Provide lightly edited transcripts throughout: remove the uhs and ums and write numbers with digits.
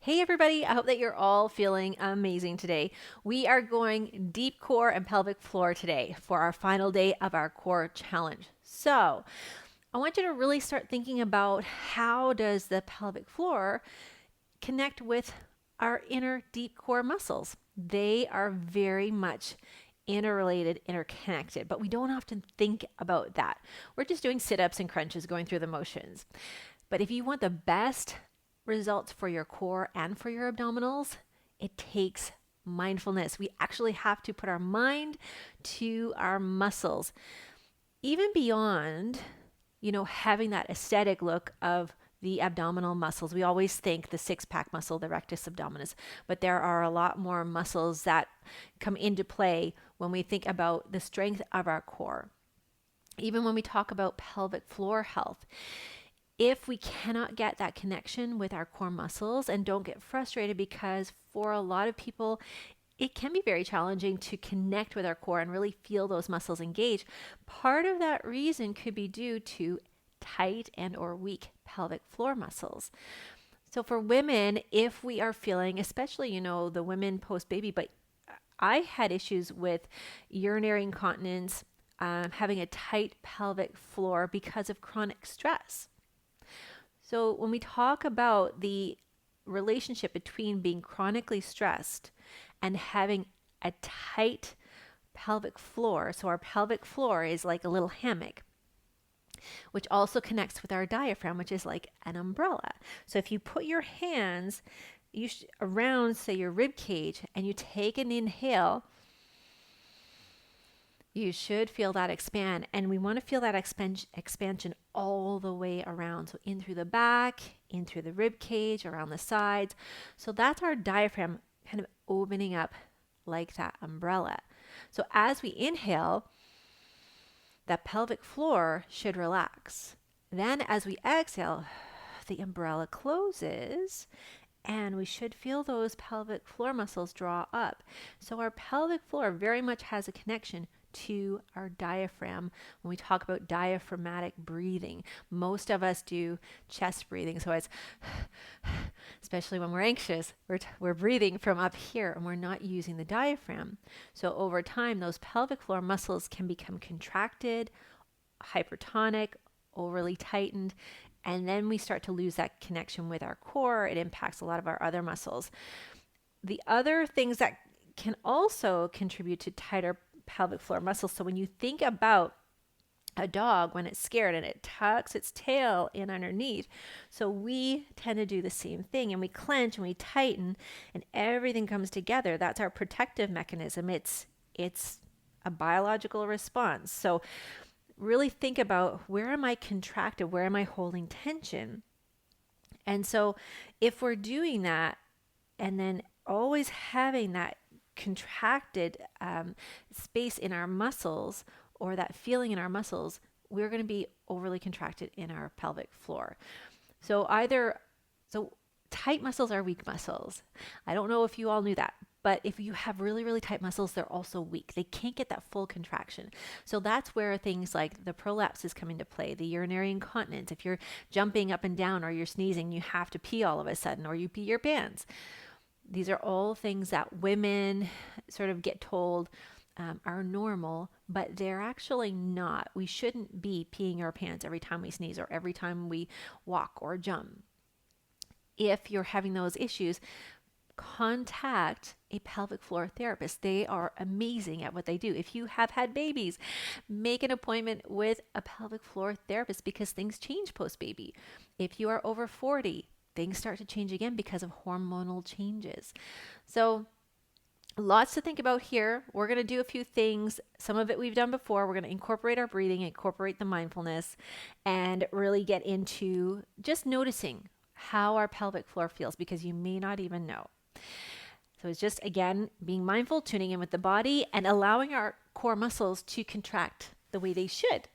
Hey everybody, I hope that you're all feeling amazing today. We are going deep core and pelvic floor today for our final day of our core challenge. So, I want you to really start thinking about how does the pelvic floor connect with our inner deep core muscles. They are very much interrelated, interconnected, but we don't often think about that. We're just doing sit-ups and crunches, going through the motions. But if you want the best results for your core and for your abdominals, it takes mindfulness. We actually have to put our mind to our muscles, even beyond, having that aesthetic look of the abdominal muscles. We always think the six pack muscle, the rectus abdominis, but there are a lot more muscles that come into play when we think about the strength of our core. Even when we talk about pelvic floor health, if we cannot get that connection with our core muscles, and don't get frustrated, because for a lot of people, it can be very challenging to connect with our core and really feel those muscles engage. Part of that reason could be due to tight and or weak pelvic floor muscles. So for women, if we are feeling, especially, the women post-baby, but I had issues with urinary incontinence, having a tight pelvic floor because of chronic stress. So when we talk about the relationship between being chronically stressed and having a tight pelvic floor, so our pelvic floor is like a little hammock, which also connects with our diaphragm, which is like an umbrella. So if you put your hands around, say, your rib cage, and you take an inhale, you should feel that expand. And we want to feel that expansion all the way around. So in through the back, in through the rib cage, around the sides. So that's our diaphragm kind of opening up like that umbrella. So as we inhale, that pelvic floor should relax. Then as we exhale, the umbrella closes, and we should feel those pelvic floor muscles draw up. So our pelvic floor very much has a connection to our diaphragm. When we talk about diaphragmatic breathing, most of us do chest breathing. So it's, especially when we're anxious, we're breathing from up here and we're not using the diaphragm. So over time, those pelvic floor muscles can become contracted, hypertonic, overly tightened, and then we start to lose that connection with our core. It impacts a lot of our other muscles. The other things that can also contribute to tighter pelvic floor muscles. So when you think about a dog when it's scared and it tucks its tail in underneath, so we tend to do the same thing, and we clench and we tighten and everything comes together. That's our protective mechanism. It's a biological response. So really think about, where am I contracted? Where am I holding tension? And so if we're doing that and then always having that contracted space in our muscles, or that feeling in our muscles, we're going to be overly contracted in our pelvic floor. So tight muscles are weak muscles. I don't know if you all knew that, but if you have really, really tight muscles, they're also weak. They can't get that full contraction. So that's where things like the prolapses come into play, the urinary incontinence. If you're jumping up and down or you're sneezing, you have to pee all of a sudden, or you pee your pants. These are all things that women sort of get told are normal, but they're actually not. We shouldn't be peeing our pants every time we sneeze or every time we walk or jump. If you're having those issues, contact a pelvic floor therapist. They are amazing at what they do. If you have had babies, make an appointment with a pelvic floor therapist, because things change post-baby. If you are over 40, things start to change again because of hormonal changes. So lots to think about here. We're going to do a few things. Some of it we've done before. We're going to incorporate our breathing, incorporate the mindfulness, and really get into just noticing how our pelvic floor feels, because you may not even know. So it's just, again, being mindful, tuning in with the body, and allowing our core muscles to contract the way they should,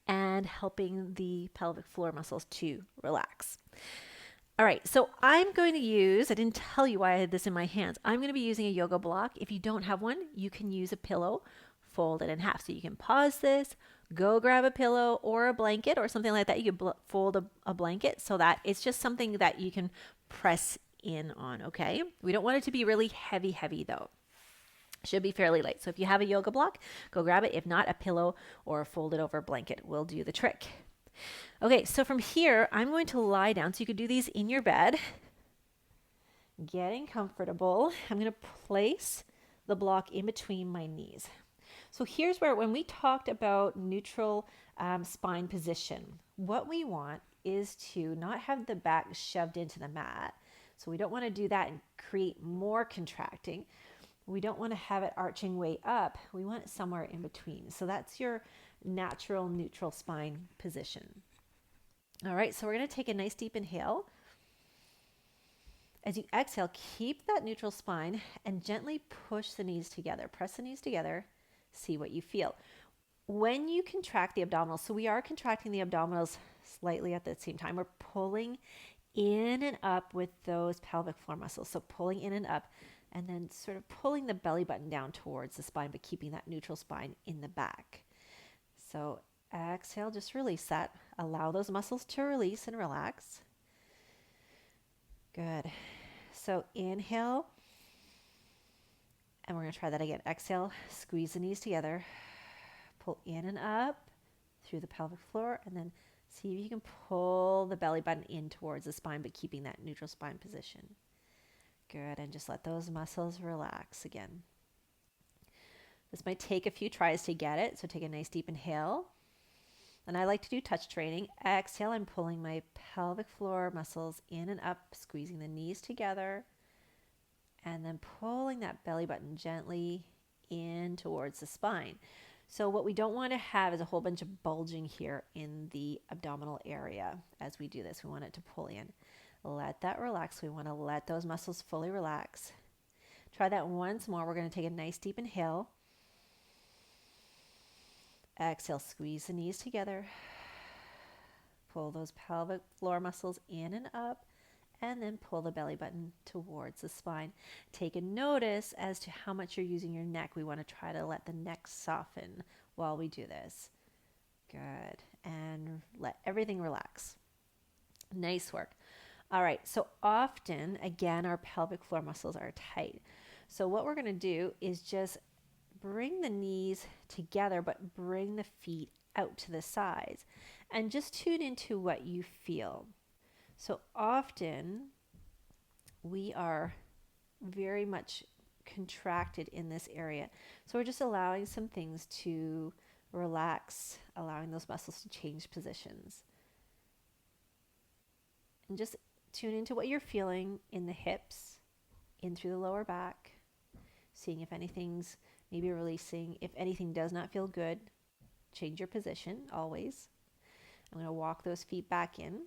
and helping the pelvic floor muscles to relax. All right, so I'm going to use, I didn't tell you why I had this in my hands. I'm going to be using a yoga block. If you don't have one, you can use a pillow, fold it in half. So you can pause this, go grab a pillow or a blanket or something like that. You can fold a blanket so that it's just something that you can press in on, okay? We don't want it to be really heavy, heavy though. Should be fairly light. So if you have a yoga block, go grab it. If not, a pillow or a folded over blanket will do the trick. Okay, so from here, I'm going to lie down. So you could do these in your bed. Getting comfortable. I'm going to place the block in between my knees. So here's where, when we talked about neutral spine position, what we want is to not have the back shoved into the mat. So we don't want to do that and create more contracting. We don't want to have it arching way up. We want it somewhere in between. So that's your natural neutral spine position. All right, so we're going to take a nice deep inhale. As you exhale, keep that neutral spine and gently push the knees together. Press the knees together. See what you feel. When you contract the abdominals, so we are contracting the abdominals slightly at the same time. We're pulling in and up with those pelvic floor muscles. So pulling in and up, and then sort of pulling the belly button down towards the spine, but keeping that neutral spine in the back. So exhale, just release that. Allow those muscles to release and relax. Good. So inhale, and we're going to try that again. Exhale, squeeze the knees together, pull in and up through the pelvic floor, and then see if you can pull the belly button in towards the spine, but keeping that neutral spine position. Good, and just let those muscles relax again. This might take a few tries to get it, so take a nice deep inhale. And I like to do touch training. Exhale, I'm pulling my pelvic floor muscles in and up, squeezing the knees together, and then pulling that belly button gently in towards the spine. So what we don't want to have is a whole bunch of bulging here in the abdominal area as we do this. We want it to pull in. Let that relax. We want to let those muscles fully relax. Try that once more. We're going to take a nice deep inhale. Exhale, squeeze the knees together. Pull those pelvic floor muscles in and up, and then pull the belly button towards the spine. Take a notice as to how much you're using your neck. We want to try to let the neck soften while we do this. Good. And let everything relax. Nice work. All right, so often, again, our pelvic floor muscles are tight. So what we're going to do is just bring the knees together, but bring the feet out to the sides. And just tune into what you feel. So often, we are very much contracted in this area. So we're just allowing some things to relax, allowing those muscles to change positions. And just tune into what you're feeling in the hips, in through the lower back, seeing if anything's maybe releasing. If anything does not feel good, change your position always. I'm going to walk those feet back in.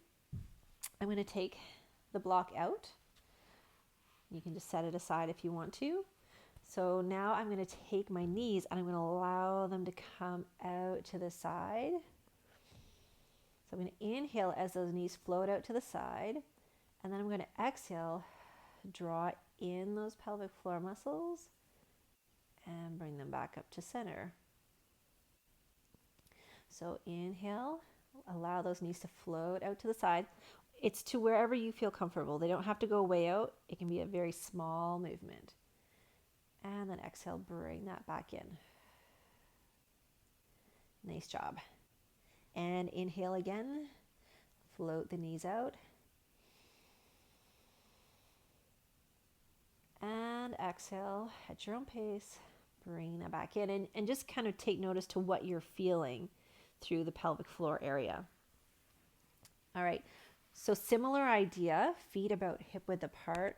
I'm going to take the block out. You can just set it aside if you want to. So now I'm going to take my knees and I'm going to allow them to come out to the side. So I'm going to inhale as those knees float out to the side. And then I'm going to exhale, draw in those pelvic floor muscles and bring them back up to center. So inhale, allow those knees to float out to the side. It's to wherever you feel comfortable. They don't have to go way out. It can be a very small movement. And then exhale, bring that back in. Nice job. And inhale again, float the knees out. And exhale at your own pace, bring that back in, and just kind of take notice to what you're feeling through the pelvic floor area. All right, so similar idea, feet about hip width apart,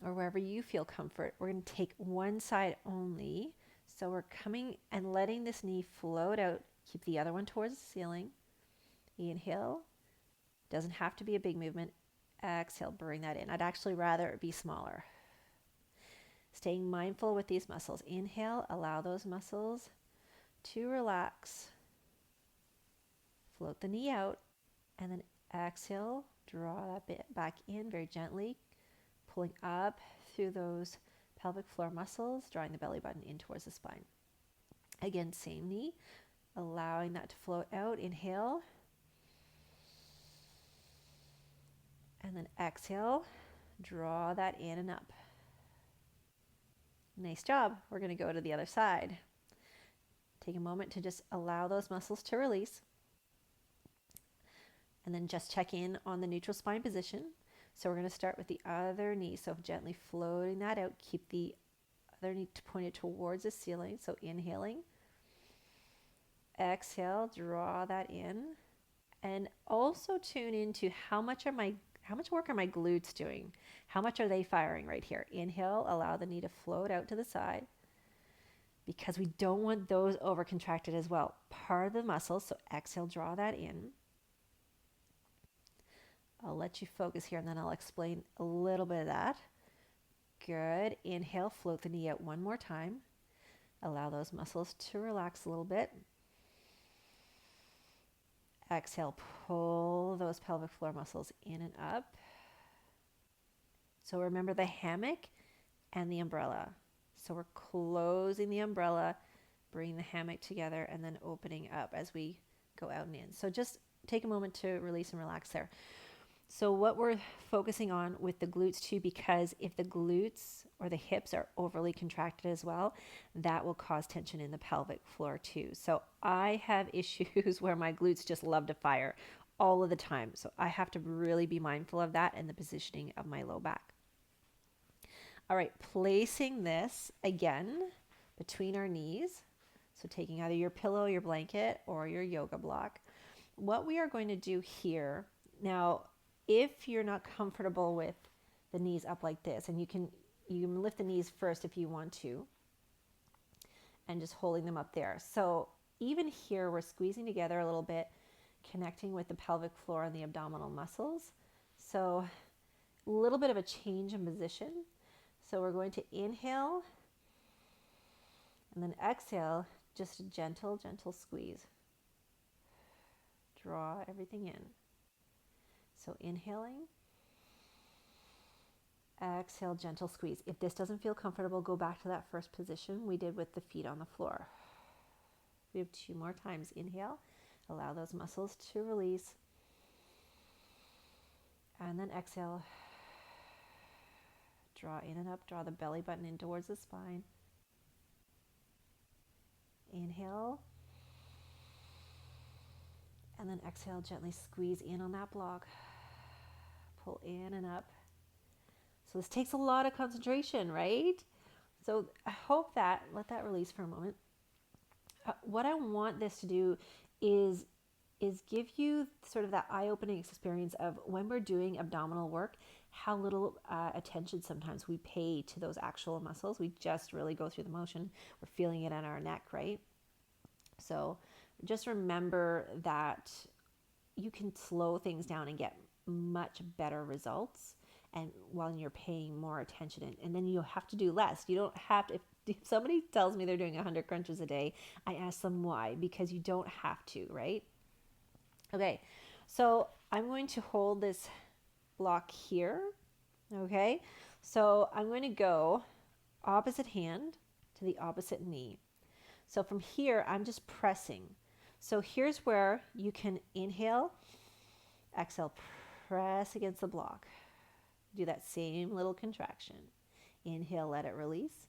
or wherever you feel comfort. We're going to take one side only. So we're coming and letting this knee float out. Keep the other one towards the ceiling. Inhale. Doesn't have to be a big movement. Exhale, bring that in. I'd actually rather it be smaller. Staying mindful with these muscles. Inhale, allow those muscles to relax. Float the knee out. And then exhale, draw that bit back in very gently. Pulling up through those pelvic floor muscles, drawing the belly button in towards the spine. Again, same knee, allowing that to float out. Inhale. And then then exhale, draw that in and up. Nice job. We're going to go to the other side. Take a moment to just allow those muscles to release. And then just check in on the neutral spine position. So we're going to start with the other knee. So gently floating that out. Keep the other knee pointed towards the ceiling. So inhaling. Exhale, draw that in. And also tune into how much work are my glutes doing? How much are they firing right here? Inhale, allow the knee to float out to the side because we don't want those over contracted as well. Part of the muscle, so exhale, draw that in. I'll let you focus here and then I'll explain a little bit of that. Good. Inhale, float the knee out one more time. Allow those muscles to relax a little bit. Exhale, pull those pelvic floor muscles in and up. So remember the hammock and the umbrella. So we're closing the umbrella, bringing the hammock together, and then opening up as we go out and in. So just take a moment to release and relax there. So what we're focusing on with the glutes too, because if the glutes or the hips are overly contracted as well, that will cause tension in the pelvic floor too. So I have issues where my glutes just love to fire all of the time. So I have to really be mindful of that and the positioning of my low back. All right, placing this again between our knees. So taking either your pillow, your blanket, or your yoga block. What we are going to do here now, if you're not comfortable with the knees up like this, and you can lift the knees first if you want to, and just holding them up there. So even here, we're squeezing together a little bit, connecting with the pelvic floor and the abdominal muscles. So a little bit of a change in position. So we're going to inhale and then exhale, just a gentle, gentle squeeze. Draw everything in. So inhaling, exhale, gentle squeeze. If this doesn't feel comfortable, go back to that first position we did with the feet on the floor. We have 2 more times. Inhale, allow those muscles to release. And then exhale, draw in and up, draw the belly button in towards the spine. Inhale, and then exhale, gently squeeze in on that block. Pull in and up. So this takes a lot of concentration, right? So I hope that, let that release for a moment. What I want this to do is give you sort of that eye-opening experience of when we're doing abdominal work, how little attention sometimes we pay to those actual muscles. We just really go through the motion. We're feeling it in our neck, right? So just remember that you can slow things down and get much better results, and while you're paying more attention, and then you have to do less. You don't have to, if somebody tells me they're doing 100 crunches a day, I ask them why, because you don't have to, right? Okay, so I'm going to hold this block here, okay? So I'm going to go opposite hand to the opposite knee. So from here, I'm just pressing. So here's where you can inhale, exhale, press against the block. Do that same little contraction. Inhale, let it release.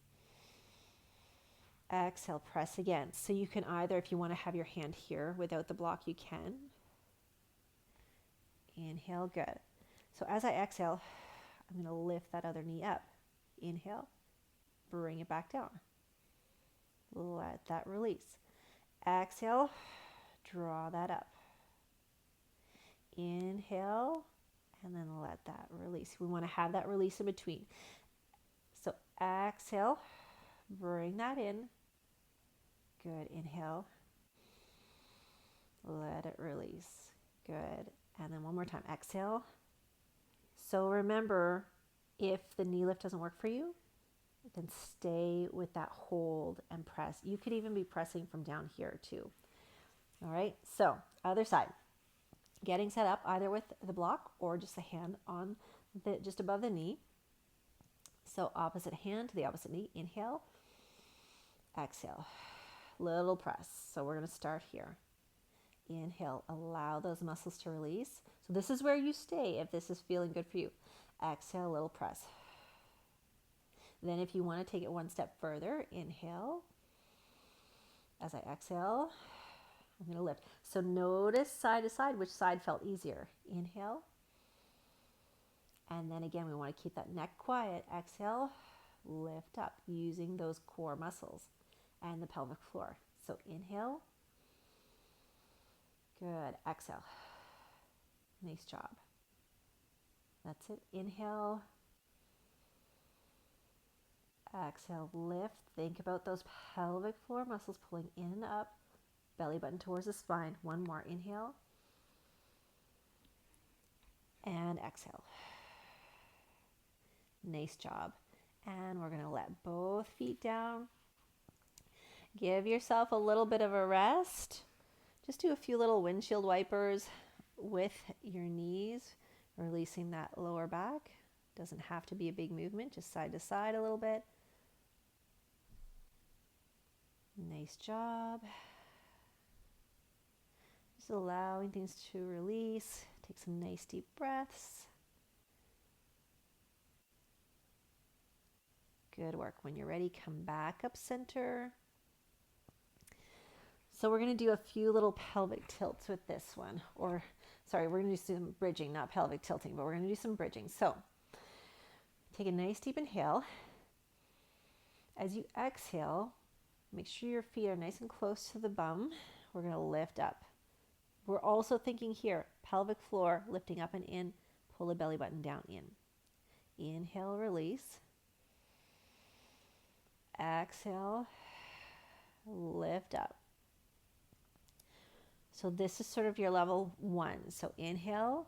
Exhale, press again. So you can either, if you want to have your hand here without the block, you can. Inhale, good. So as I exhale, I'm going to lift that other knee up. Inhale, bring it back down. Let that release. Exhale, draw that up. Inhale, and then let that release. We want to have that release in between. So exhale, bring that in. Good. Inhale, let it release. Good. And then one more time. Exhale. So remember, if the knee lift doesn't work for you, then stay with that hold and press. You could even be pressing from down here too. All right. So other side. Getting set up either with the block or just a hand on just above the knee. So opposite hand to the opposite knee. Inhale, exhale, little press. So we're going to start here. Inhale, allow those muscles to release. So this is where you stay if this is feeling good for you. Exhale, a little press. Then if you want to take it one step further, inhale. As I exhale, I'm going to lift. So notice side to side, which side felt easier. Inhale. And then again, we want to keep that neck quiet. Exhale, lift up using those core muscles and the pelvic floor. So inhale. Good. Exhale. Nice job. That's it. Inhale. Exhale, lift. Think about those pelvic floor muscles pulling in and up. Belly button towards the spine. One more. Inhale. And exhale. Nice job. And we're going to let both feet down. Give yourself a little bit of a rest. Just do a few little windshield wipers with your knees, releasing that lower back. Doesn't have to be a big movement, just side to side a little bit. Nice job. Just allowing things to release. Take some nice deep breaths. Good work. When you're ready, come back up center. So we're going to do a few little pelvic tilts with this one. We're going to do some bridging, not pelvic tilting, but we're going to do some bridging. So take a nice deep inhale. As you exhale, make sure your feet are nice and close to the bum. We're going to lift up. We're also thinking here, pelvic floor, lifting up and in, pull the belly button down in. Inhale, release. Exhale, lift up. So this is sort of your level 1. So inhale.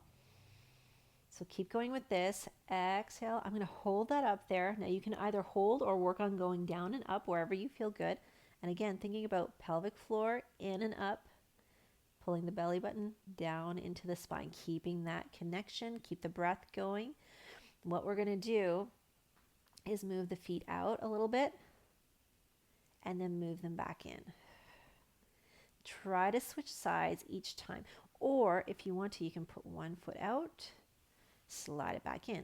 So keep going with this. Exhale. I'm going to hold that up there. Now you can either hold or work on going down and up wherever you feel good. And again, thinking about pelvic floor, in and up, pulling the belly button down into the spine, keeping that connection, keep the breath going. What we're going to do is move the feet out a little bit and then move them back in. Try to switch sides each time. Or if you want to, you can put one foot out, slide it back in,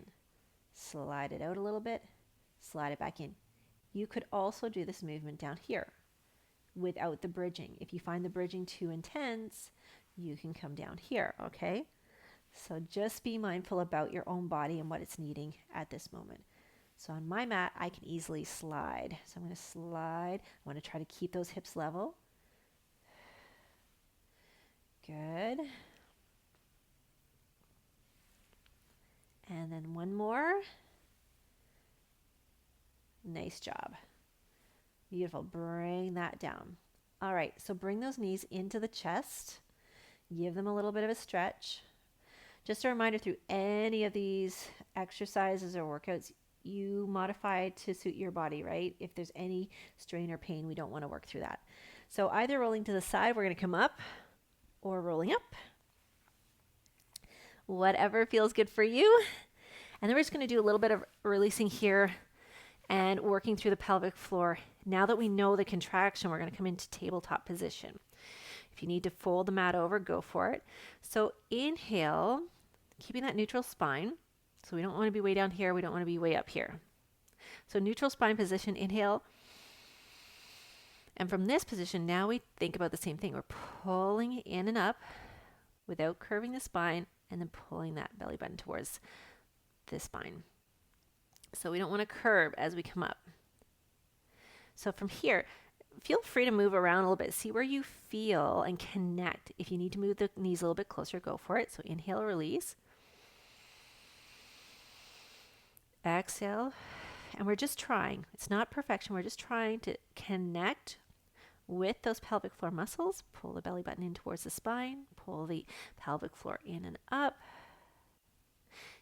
slide it out a little bit, slide it back in. You could also do this movement down here without the bridging. If you find the bridging too intense, you can come down here, okay? So just be mindful about your own body and what it's needing at this moment. So on my mat, I can easily slide. So I'm going to slide. I want to try to keep those hips level. Good. And then one more. Nice job. Beautiful. Bring that down. All right, so bring those knees into the chest. Give them a little bit of a stretch. Just a reminder, through any of these exercises or workouts, you modify to suit your body, right? If there's any strain or pain, we don't want to work through that. So either rolling to the side, we're going to come up, or rolling up. Whatever feels good for you. And then we're just going to do a little bit of releasing here and working through the pelvic floor. Now that we know the contraction, we're going to come into tabletop position. If you need to fold the mat over, go for it. So inhale, keeping that neutral spine. So we don't want to be way down here. We don't want to be way up here. So neutral spine position, inhale. And from this position, now we think about the same thing. We're pulling in and up without curving the spine, and then pulling that belly button towards the spine. So we don't want to curve as we come up. So from here, feel free to move around a little bit. See where you feel and connect. If you need to move the knees a little bit closer, go for it. So inhale, release. Exhale. And we're just trying. It's not perfection. We're just trying to connect with those pelvic floor muscles. Pull the belly button in towards the spine. Pull the pelvic floor in and up.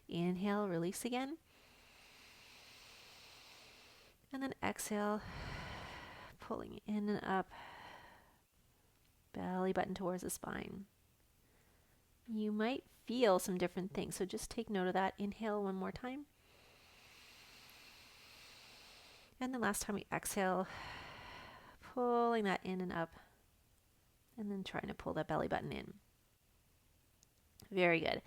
Inhale, release again. And then exhale, pulling in and up. Belly button towards the spine. You might feel some different things, so just take note of that. Inhale one more time. And then last time we exhale, pulling that in and up. And then trying to pull that belly button in. Very good.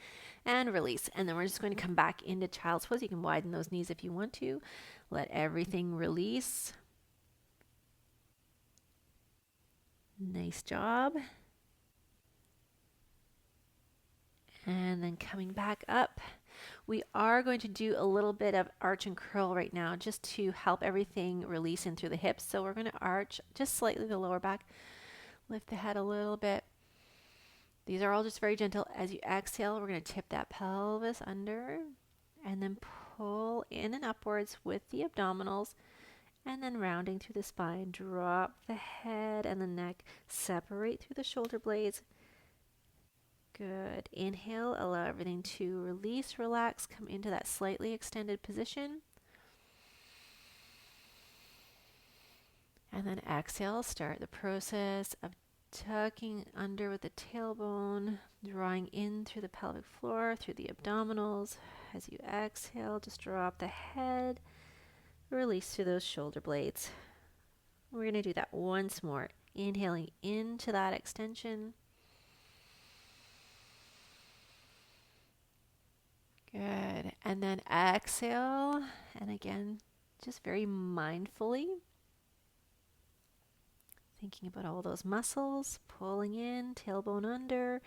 And release. And then we're just going to come back into child's pose. You can widen those knees if you want to. Let everything release. Nice job. And then coming back up. We are going to do a little bit of arch and curl right now just to help everything release in through the hips. So we're going to arch just slightly the lower back. Lift the head a little bit. These are all just very gentle. As you exhale, we're going to tip that pelvis under and then pull in and upwards with the abdominals and then rounding through the spine. Drop the head and the neck. Separate through the shoulder blades. Good. Inhale, allow everything to release, relax, come into that slightly extended position. And then exhale, start the process of tucking under with the tailbone, drawing in through the pelvic floor, through the abdominals. As you exhale, just drop the head, release through those shoulder blades. We're going to do that once more. Inhaling into that extension. Good. And then exhale. And again, just very mindfully thinking about all those muscles, pulling in, tailbone under,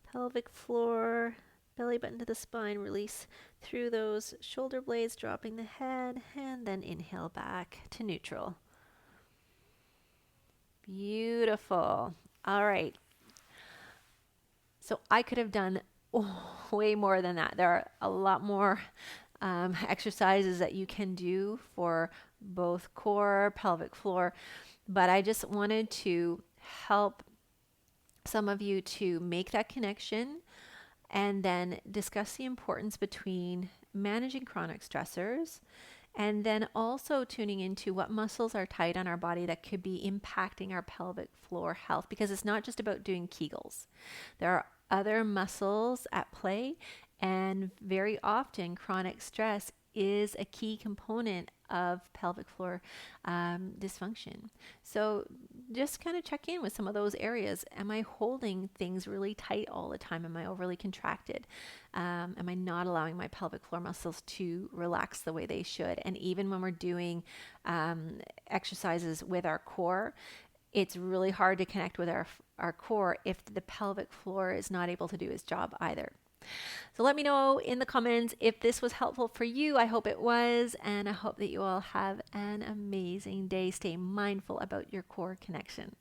pelvic floor, belly button to the spine, release through those shoulder blades, dropping the head, and then inhale back to neutral. Beautiful. All right. So I could have done way more than that. There are a lot more exercises that you can do for both core, pelvic floor, but I just wanted to help some of you to make that connection and then discuss the importance between managing chronic stressors and then also tuning into what muscles are tight on our body that could be impacting our pelvic floor health, because it's not just about doing Kegels. There are other muscles at play, and very often chronic stress is a key component of pelvic floor dysfunction. So just kind of check in with some of those areas. Am I holding things really tight all the time? Am I overly contracted? Am I not allowing my pelvic floor muscles to relax the way they should? And even when we're doing exercises with our core, it's really hard to connect with our core if the pelvic floor is not able to do its job either. So let me know in the comments if this was helpful for you. I hope it was, and I hope that you all have an amazing day. Stay mindful about your core connection.